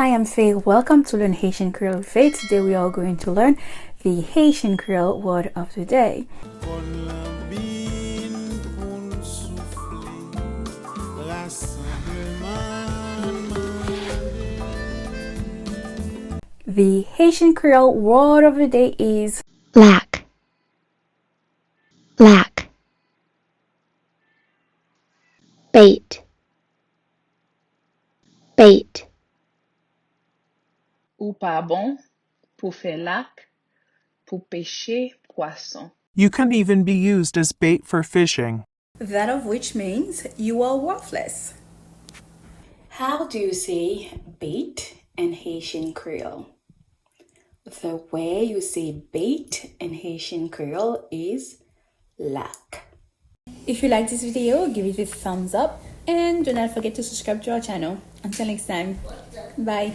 I am Faye. Welcome to Learn Haitian Creole with Faye. Today we are going to learn the Haitian Creole word of the day. The Haitian Creole word of the day is lac, lac. Bait, bait. Ou pas bon pour faire lac, pour pêcher poisson. You can even be used as bait for fishing. that of which means you are worthless. How do you say bait in Haitian Creole? The way you say bait in Haitian Creole is lac. If you like this video, give it a thumbs up and do not forget to subscribe to our channel. Until next time, bye.